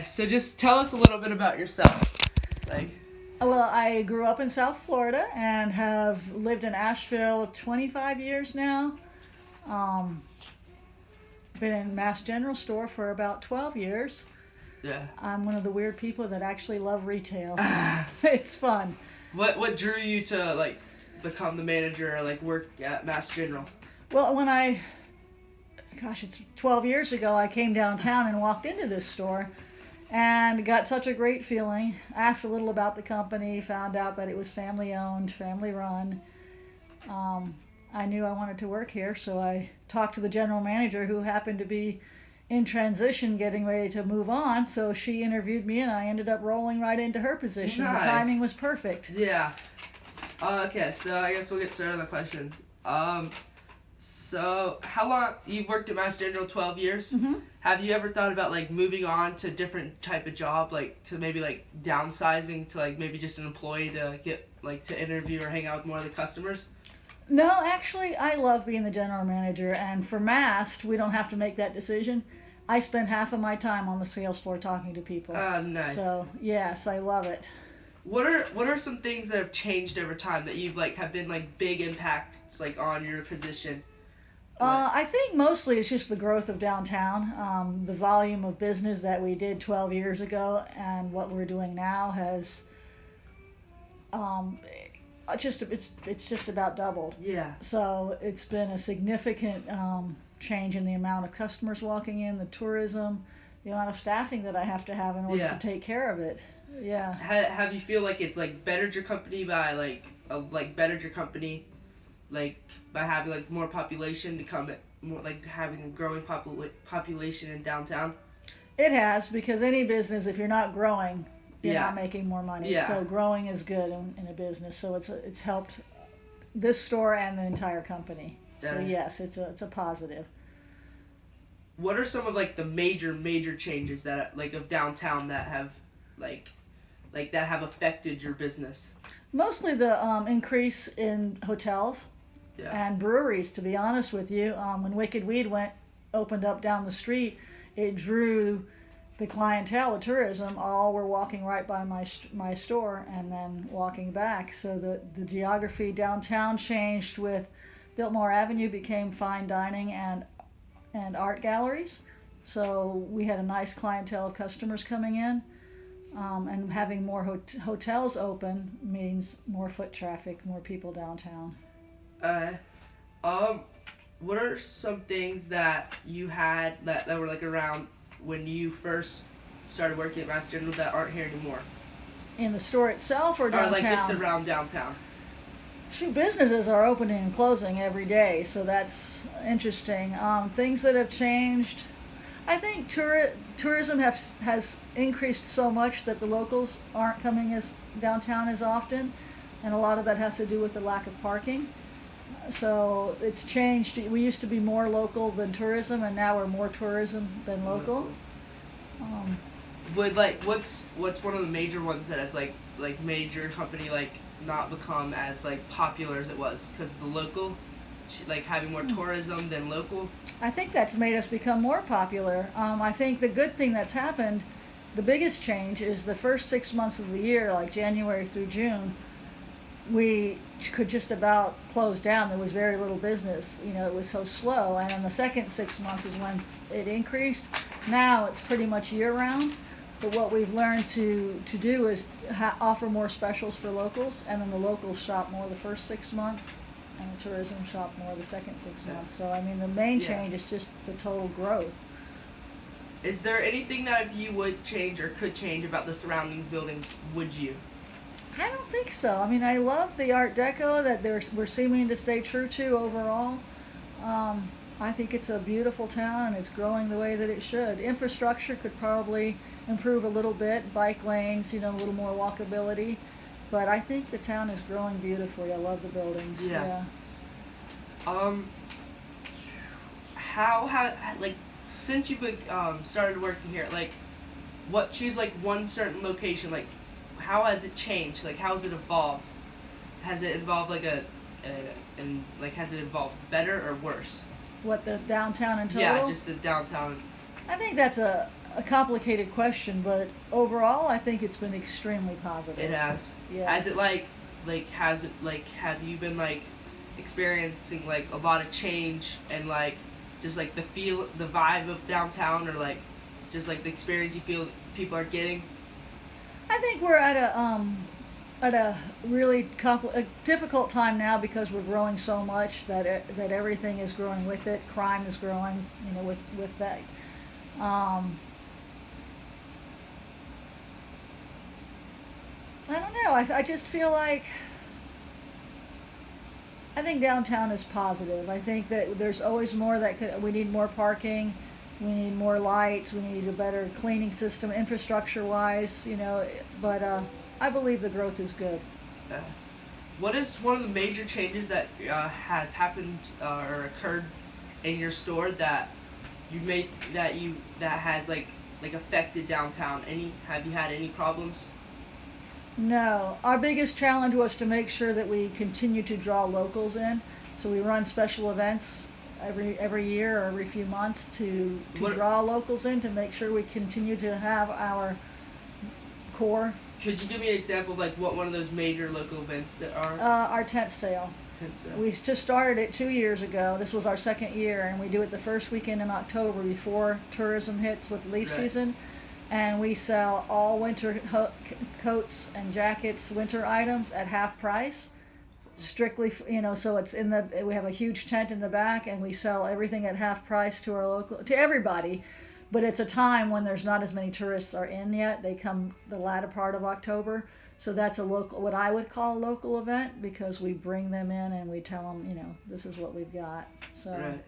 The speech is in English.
So just tell us a little bit about yourself. Like, Well, I grew up in South Florida and have lived in Asheville 25 years now. Um, been in Mast General Store for about 12 years. yeah. I'm one of the weird people that actually love retail. It's fun. What drew you to like become the manager or like work at Mass General? Well, gosh, it's 12 years ago, I came downtown and walked into this store and got such a great feeling. Asked a little about the company, found out that it was family owned, family run. I knew I wanted to work here, so I talked to the general manager, who happened to be in transition, getting ready to move on. So she interviewed me, and I ended up rolling right into her position. Nice. The timing was perfect. Yeah. Okay, so I guess we'll get started on the questions. So how long you've worked at Mass General? 12 years. Mm-hmm. Have you ever thought about like moving on to different type of job, like to maybe like downsizing to like maybe just an employee to get like to interview or hang out with more of the customers? No, actually, I love being the general manager, and for Mast, we don't have to make that decision. I spend half of my time on the sales floor talking to people. Nice. So, yes, I love it. What are some things that have changed over time that you've like have been like big impacts like on your position? I think mostly it's just the growth of downtown. The volume of business that we did 12 years ago and what we're doing now has um, it's just about doubled. Yeah. So it's been a significant change in the amount of customers walking in, the tourism, the amount of staffing that I have to have in order to take care of it. Yeah. Have you feel like it's like bettered your company by bettered your company like by having like more population to come at more like having a growing population in downtown? It has, because any business, if you're not growing, you're Yeah. not making more money. Yeah. So growing is good in a business. So it's helped this store and the entire company. So yes, it's a positive. What are some of like the major changes that like of downtown that have like that have affected your business? Mostly the increase in hotels Yeah. and breweries. To be honest with you, when Wicked Weed opened up down the street, it drew the clientele, the tourism. All were walking right by my store and then walking back. So the geography downtown changed. With Biltmore Avenue became fine dining and art galleries. So we had a nice clientele of customers coming in. And having more hotels open means more foot traffic, more people downtown. What are some things that you had that were like around when you first started working at Mass General that aren't here anymore? In the store itself or downtown? Or like just around downtown? Shoot, businesses are opening and closing every day, so that's interesting. Things that have changed, I think tourism has increased so much that the locals aren't coming as downtown as often, and a lot of that has to do with the lack of parking. So it's changed. We used to be more local than tourism, and now we're more tourism than local. Would like what's one of the major ones that has like made your company like not become as like popular as it was because the local, like having more tourism than local? I think that's made us become more popular. I think the good thing that's happened, the biggest change, is the first 6 months of the year, like January through June, we could just about close down. There was very little business. It was so slow. And then the second 6 months is when it increased. Now it's pretty much year round. But what we've learned to do is offer more specials for locals, and then the locals shop more the first 6 months, and the tourism shop more the second 6 months. So, I mean, the main change is just the total growth. Is there anything that if you would change or could change about the surrounding buildings, would you? I don't think so. I mean, I love the Art Deco that we're seeming to stay true to overall. I think it's a beautiful town, and it's growing the way that it should. Infrastructure could probably improve a little bit, bike lanes, a little more walkability. But I think the town is growing beautifully. I love the buildings. Yeah. How like since you started working here, like choose like one certain location, like how has it changed? Like how has it evolved? Has it evolved like has it evolved better or worse? What, the downtown in total? Yeah, just the downtown. I think that's a a complicated question, but overall, I think it's been extremely positive. It has. Yes. Has it has it have you been like experiencing like a lot of change and like just like the vibe of downtown, or like just like the experience you feel people are getting? I think we're at a really a difficult time now because we're growing so much that everything is growing with it. Crime is growing, with that. Um, I don't know. I just feel like I think downtown is positive. I think that there's always more we need more parking, we need more lights, we need a better cleaning system, infrastructure wise, but I believe the growth is good. Uh, what is one of the major changes that has happened or occurred in your store that you made that has like affected downtown? Have you had any problems? No, our biggest challenge was to make sure that we continue to draw locals in. So we run special events every year or every few months to draw locals in to make sure we continue to have our core. Could you give me an example of like what one of those major local events that are? Our tent sale. Tent sale. We just started it 2 years ago. This was our second year, and we do it the first weekend in October before tourism hits with leaf season. And we sell all winter coats and jackets, winter items at half price. Strictly, so it's we have a huge tent in the back, and we sell everything at half price to everybody. But it's a time when there's not as many tourists are in yet. They come the latter part of October. So that's what I would call a local event, because we bring them in and we tell them, this is what we've got. So. Right.